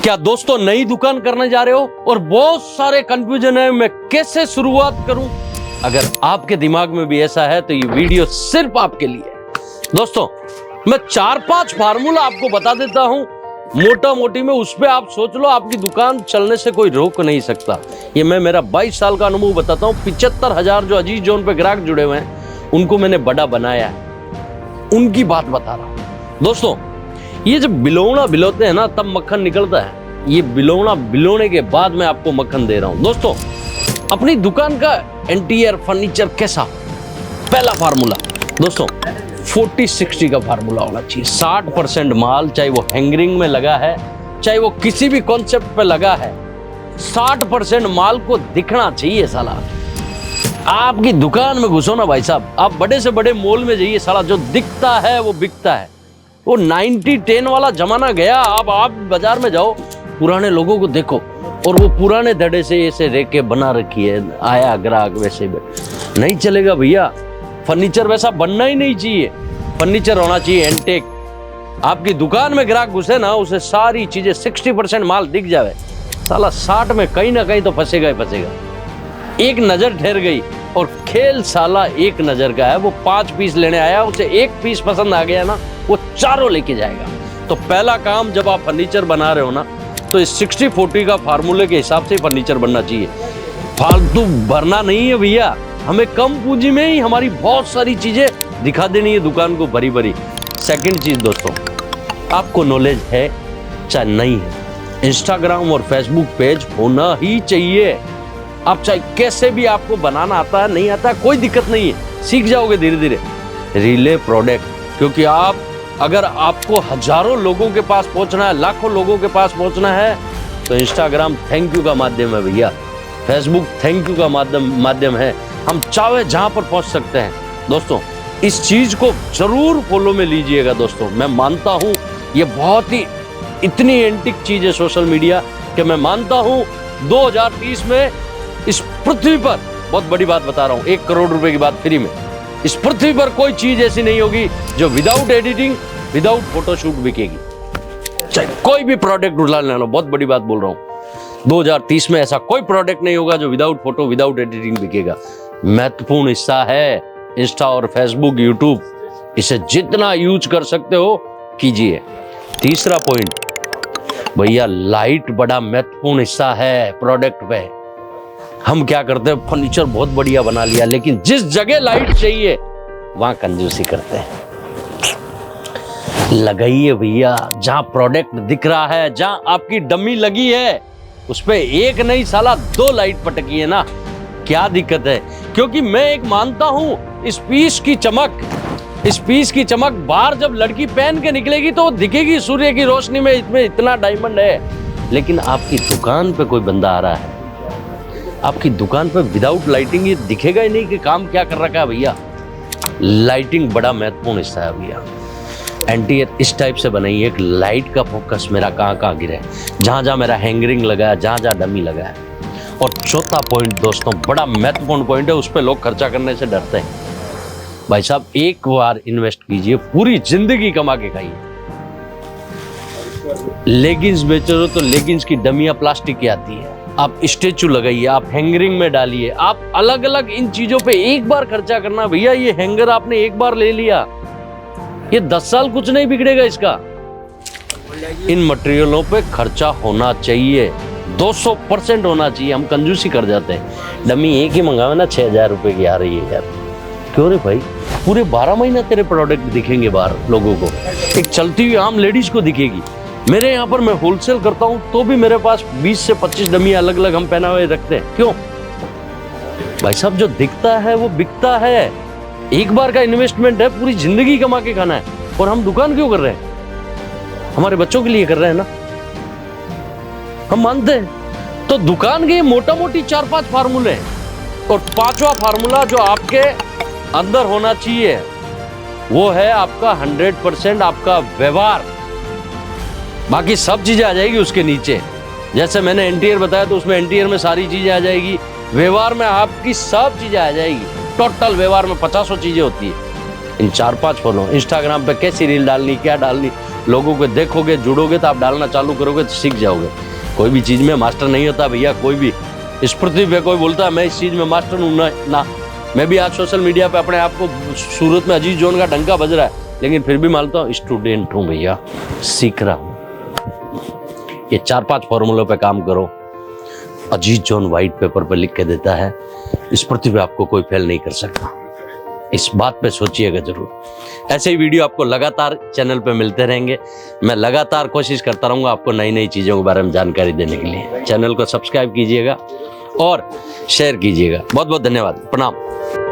क्या दोस्तों नई दुकान करने जा रहे हो और बहुत सारे कंफ्यूजन है, मैं कैसे शुरुआत करूं? अगर आपके दिमाग में भी ऐसा है तो ये वीडियो सिर्फ आपके लिए है। दोस्तों मैं 4-5 फार्मूला आपको बता देता हूं, मोटा मोटी में उस पे आप सोच लो, आपकी दुकान चलने से कोई रोक नहीं सकता। ये मैं मेरा 22 साल का अनुभव बताता हूं। 75,000 जो अजीज जोन पे ग्राहक जुड़े हुए हैं उनको मैंने बड़ा बनाया है, उनकी बात बता रहा हूं। दोस्तों ये जब बिलोना बिलोते हैं ना तब मक्खन निकलता है। ये बिलोना बिलोने के बाद मैं आपको मक्खन दे रहा हूं। दोस्तों अपनी दुकान का इंटीरियर फर्नीचर कैसा, पहला फार्मूला दोस्तों 40-60 का फार्मूला होना चाहिए। 60% माल, चाहे वो हैंगरिंग में लगा है, चाहे वो किसी भी कॉन्सेप्ट पे लगा है, 60% माल को दिखना चाहिए। साला आपकी दुकान में घुसो ना भाई साहब, आप बड़े से बड़े मॉल में जाइए, साला जो दिखता है वो बिकता है। वो 90-10 वाला जमाना गया। अब आप बाजार में जाओ, पुराने लोगों को देखो और वो पुराने धड़े से ऐसे रेके बना रखी है, आया ग्राहक वैसे नहीं चलेगा भैया। फर्नीचर वैसा बनना ही नहीं चाहिए। फर्नीचर होना चाहिए एंटेक। आपकी दुकान में ग्राहक घुसे ना, उसे सारी चीजें 60% माल दिख जावे, साला 60 में कहीं ना कहीं तो फंसेगा ही फंसेगा। एक नजर ठहर गई और खेल साला एक नजर का है। वो 5 पीस लेने आया, उसे एक पीस पसंद आ गया ना, वो चारों लेके जाएगा। तो पहला काम जब आप फर्नीचर बना रहे हो ना, तो इस 60-40 का फार्मूले के हिसाब से फर्नीचर बनना चाहिए। फालतू भरना नहीं है भैया। हमें कम पूंजी में ही हमारी बहुत सारी चीजें दिखा देनी है दुकान को भरी भरी। सेकंड चीज दोस्तों, आपको नॉलेज है चाहे नहीं है, इंस्टाग्राम और फेसबुक पेज होना ही चाहिए। आप चाहे कैसे भी, आपको बनाना आता है नहीं आता है कोई दिक्कत नहीं है, सीख जाओगे धीरे धीरे। रिले प्रोडक्ट, क्योंकि आप अगर आपको हजारों लोगों के पास पहुंचना है, लाखों लोगों के पास पहुंचना है, तो इंस्टाग्राम थैंक यू का माध्यम है भैया, फेसबुक थैंक यू का माध्यम है। हम चाहे जहां पर पहुंच सकते हैं। दोस्तों इस चीज को जरूर फॉलो में लीजिएगा। दोस्तों मैं मानता हूं ये बहुत ही इतनी एंटिक चीज है सोशल मीडिया, कि मैं मानता हूं 2030 में इस पृथ्वी पर, बहुत बड़ी बात बता रहा हूं, 1 करोड़ रुपए की बात फ्री में, इस पृथ्वी पर कोई चीज ऐसी नहीं होगी जो विदाउट एडिटिंग, विदाउट फोटोशूट बिकेगी। चाहे कोई भी प्रोडक्ट उठा लेना, बहुत बड़ी बात बोल रहा हूं। 2030 में ऐसा कोई प्रोडक्ट नहीं होगा जो विदाउट फोटो, विदाउट एडिटिंग बिकेगा। महत्वपूर्ण हिस्सा है इंस्टा और फेसबुक, यूट्यूब, इसे जितना यूज कर सकते हो कीजिए। तीसरा पॉइंट भैया, लाइट बड़ा महत्वपूर्ण हिस्सा है प्रोडक्ट पे। हम क्या करते हैं, फर्नीचर बहुत बढ़िया बना लिया, लेकिन जिस जगह लाइट चाहिए वहां कंजूसी करते हैं। लगाइए भैया, जहां प्रोडक्ट दिख रहा है, जहां आपकी डमी लगी है, उस पे एक नहीं साला 2 लाइट पटकी है ना, क्या दिक्कत है? क्योंकि मैं एक मानता हूं, इस पीस की चमक बाहर जब लड़की पहन के निकलेगी तो वो दिखेगी सूर्य की रोशनी में, इसमें इतना डायमंड है। लेकिन आपकी दुकान पे कोई बंदा आ रहा है, आपकी दुकान पे विदाउट लाइटिंग ये दिखेगा ही नहीं कि काम क्या कर रखा है भैया। लाइटिंग बड़ा महत्वपूर्ण हिस्सा है भैया। इंटीरियर इस टाइप से बनाइए, एक लाइट का फोकस मेरा कहाँ गिरे, जहां जहां मेरा हैंगरिंग लगा है, जहां जहां डमी लगा है। और चौथा पॉइंट दोस्तों बड़ा महत्वपूर्ण पॉइंट है, उस पर लोग खर्चा करने से डरते हैं। भाई साहब एक बार इन्वेस्ट कीजिए, पूरी जिंदगी कमा के खाइए। लेगिंग्स बेच रहे हो तो लेगिंग्स की डमियां प्लास्टिक की आती है, आप स्टेचू लगाइए, आप हैंगरिंग में डालिए, आप अलग अलग इन चीजों पे एक बार खर्चा करना भैया। ये हैंगर आपने एक बार ले लिया, ये 10 साल कुछ नहीं बिगड़ेगा इसका। इन मटेरियलों पे खर्चा होना चाहिए, 200% होना चाहिए। हम कंजूसी कर जाते हैं। डमी एक ही मंगावे ना 6,000 रुपए की आ रही है यार, क्यों रे भाई? पूरे 12 महीना तेरे प्रोडक्ट दिखेंगे बाहर लोगों को, एक चलती हुई आम लेडीज को दिखेगी। मेरे यहाँ पर मैं होलसेल करता हूँ तो भी मेरे पास 20 से 25 डमी अलग अलग हम पहना हुए रखते हैं। क्यों भाई साहब? जो दिखता है वो बिकता है। एक बार का इन्वेस्टमेंट है, पूरी जिंदगी कमा के खाना है। और हम दुकान क्यों कर रहे हैं? हमारे बच्चों के लिए कर रहे हैं ना, हम मानते हैं। तो दुकान के मोटा मोटी 4-5 फार्मूले हैं। और 5वां फार्मूला जो आपके अंदर होना चाहिए वो है आपका 100% आपका व्यवहार। बाकी सब चीजें आ जाएगी उसके नीचे। जैसे मैंने इंटीरियर बताया तो उसमें इंटीरियर में सारी चीजें आ जाएगी, व्यवहार में आपकी सब चीजें आ जाएगी। टोटल व्यवहार में 50 चीजें होती है। इन 4-5 फॉलो, इंस्टाग्राम पे कैसी रील डालनी, क्या डालनी, लोगों को देखोगे, जुड़ोगे तो आप डालना चालू करोगे तो सीख जाओगे। कोई भी चीज़ में मास्टर नहीं होता भैया, कोई भी। इस पृथ्वी पे कोई बोलता है मैं इस चीज़ में मास्टर हूँ, ना। मैं भी आज सोशल मीडिया पे अपने आप को, सूरत में अजीज जोन का डंका बज रहा है, लेकिन फिर भी मानता हूँ स्टूडेंट हूँ भैया, सीख रहा हूँ। ये 4-5 फॉर्मूलों पे काम करो, अजीज जोन व्हाइट पेपर पे लिख के देता है, इस पृथ्वी पे आपको कोई फेल नहीं कर सकता। इस बात पे सोचिएगा जरूर। ऐसे ही वीडियो आपको लगातार चैनल पे मिलते रहेंगे। मैं लगातार कोशिश करता रहूँगा आपको नई नई चीज़ों के बारे में जानकारी देने के लिए। चैनल को सब्सक्राइब कीजिएगा और शेयर कीजिएगा। बहुत बहुत धन्यवाद, प्रणाम।